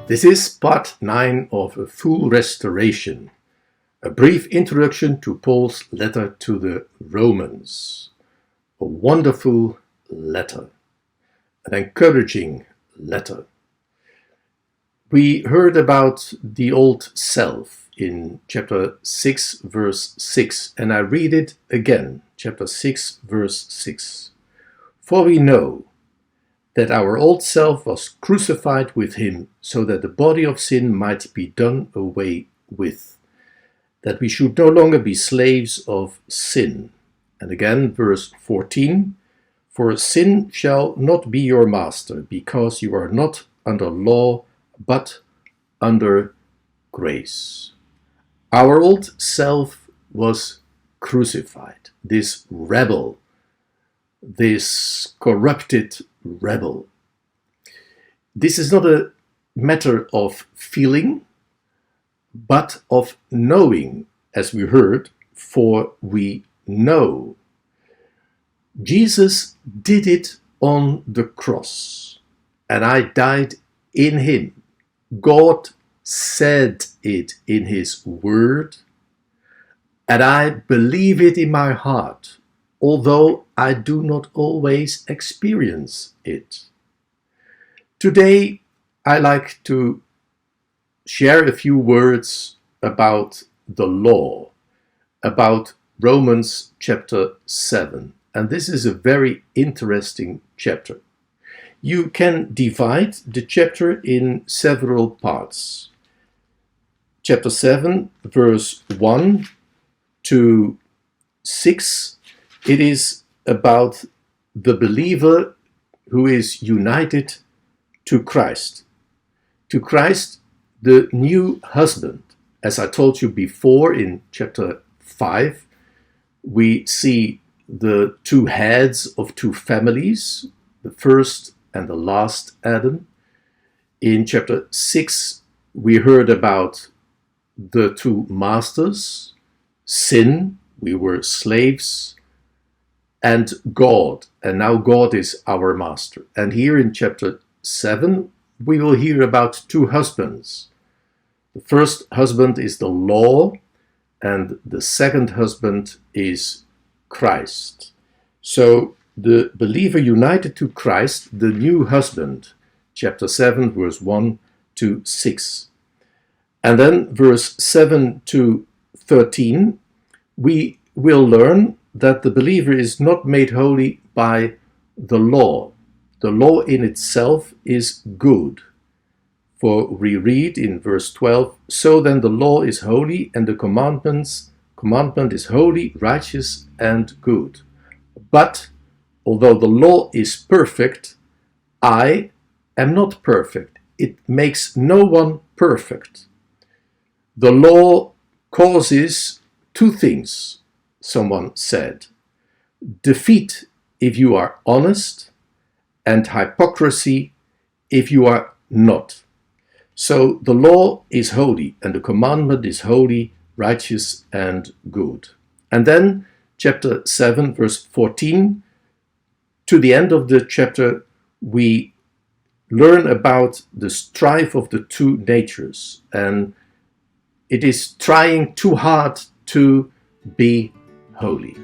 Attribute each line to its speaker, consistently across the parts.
Speaker 1: This is part 9 of A Full Restoration, a brief introduction to Paul's letter to the Romans. A wonderful letter, an encouraging letter. We heard about the old self in chapter 6 verse 6, and I read it again, chapter 6 verse 6. For we know that our old self was crucified with him, so that the body of sin might be done away with, that we should no longer be slaves of sin. And again, verse 14, for sin shall not be your master, because you are not under law, but under grace. Our old self was crucified, this rebel, this corrupted rebel. This is not a matter of feeling, but of knowing, as we heard, for we know. Jesus did it on the cross, and I died in him. God said it in his word, and I believe it in my heart, although I do not always experience it. Today, I like to share a few words about the law, about Romans chapter 7. And this is a very interesting chapter. You can divide the chapter in several parts. Chapter 7, verse 1 to 6, it is about the believer who is united to Christ. To Christ, the new husband. As I told you before in chapter 5, we see the two heads of two families, the first and the last Adam. In chapter 6, we heard about the two masters, sin, we were slaves, and God, and now God is our master. And here in chapter 7, we will hear about two husbands. The first husband is the law, and the second husband is Christ. So the believer united to Christ, the new husband, chapter 7, verse 1 to 6. And then verse 7 to 13, we will learn that the believer is not made holy by the law. The law in itself is good. For we read in verse 12, so then the law is holy, and the commandment is holy, righteous, and good. But although the law is perfect, I am not perfect. It makes no one perfect. The law causes two things, someone said: defeat if you are honest, and hypocrisy if you are not. So the law is holy, and the commandment is holy, righteous, and good. And then chapter 7, verse 14, to the end of the chapter, we learn about the strife of the two natures, and it is trying too hard to be holy.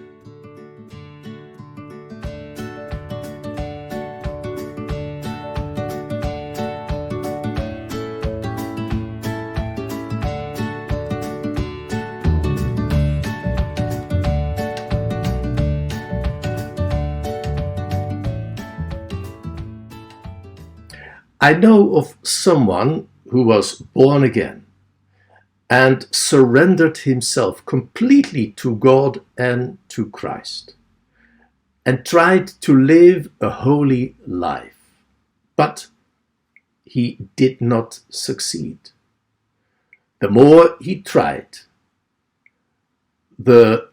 Speaker 1: I know of someone who was born again and surrendered himself completely to God and to Christ, and tried to live a holy life, but he did not succeed. The more he tried, the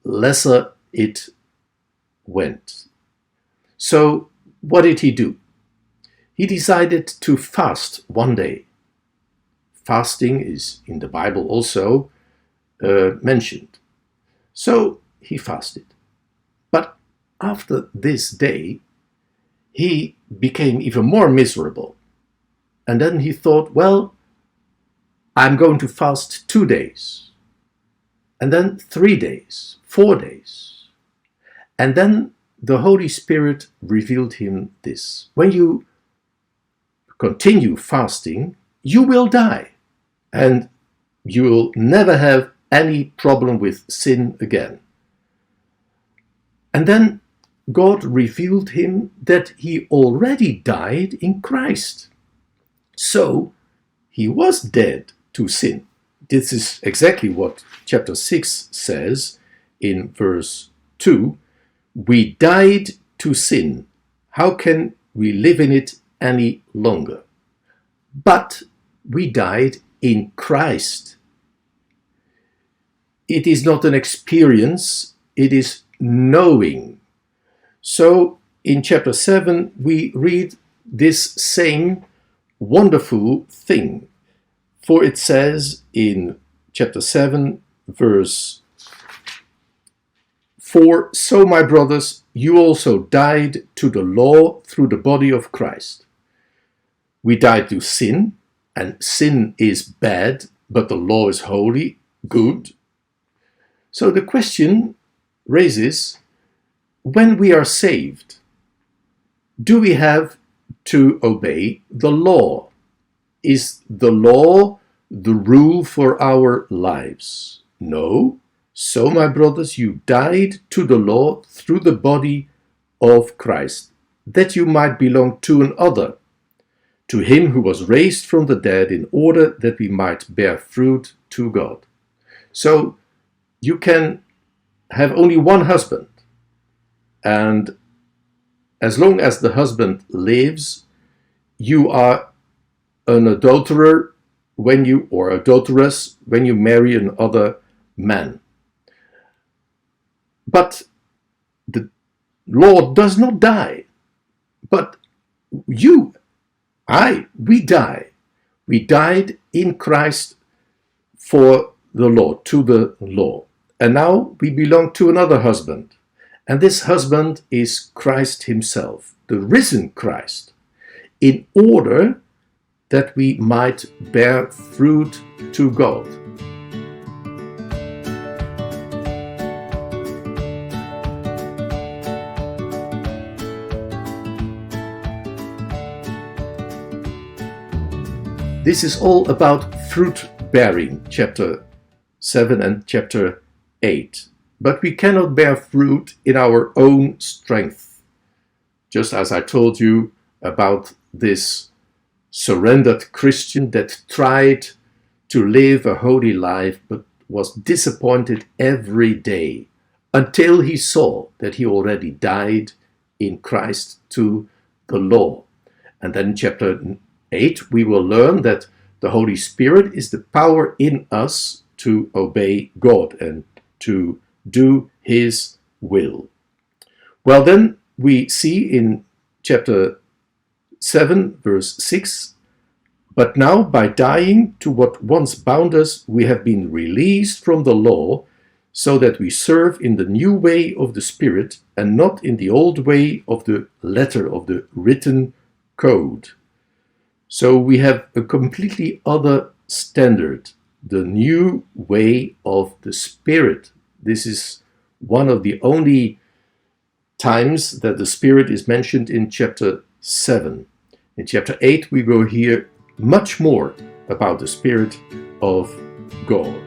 Speaker 1: lesser it went. So what did he do? He decided to fast one day. Fasting is in the Bible also mentioned. So he fasted. But after this day, he became even more miserable. And then he thought, well, I'm going to fast 2 days, and then 3 days, 4 days. And then the Holy Spirit revealed him this: when you continue fasting, you will die, and you will never have any problem with sin again. And then God revealed him that he already died in Christ. So he was dead to sin. This is exactly what chapter 6 says in verse 2. We died to sin. How can we live in it any longer? But we died in Christ. It is not an experience, it is knowing. So in chapter 7 we read this same wonderful thing. For it says in chapter 7 verse 4, so my brothers, you also died to the law through the body of Christ. We died to sin, and sin is bad, but the law is holy, good. So the question raises, when we are saved, do we have to obey the law? Is the law the rule for our lives? No. So, my brothers, you died to the law through the body of Christ, that you might belong to another, to him who was raised from the dead, in order that we might bear fruit to God. So, you can have only one husband, and as long as the husband lives, you are an adulterer or adulteress when you marry another man. But the law does not die. But we die. We died in Christ for the law, to the law. And now we belong to another husband. And this husband is Christ himself, the risen Christ, in order that we might bear fruit to God. This is all about fruit bearing, chapter 7 and chapter 8. But we cannot bear fruit in our own strength. Just as I told you about this surrendered Christian that tried to live a holy life but was disappointed every day until he saw that he already died in Christ to the law. And then in chapter 8 we will learn that the Holy Spirit is the power in us to obey God and to do his will. Well, then we see in chapter 7 verse 6, but now by dying to what once bound us, we have been released from the law, so that we serve in the new way of the Spirit and not in the old way of the letter of the written code. So we have a completely other standard, the new way of the Spirit. This is one of the only times that the Spirit is mentioned in chapter 7. In chapter 8 we will hear much more about the Spirit of God.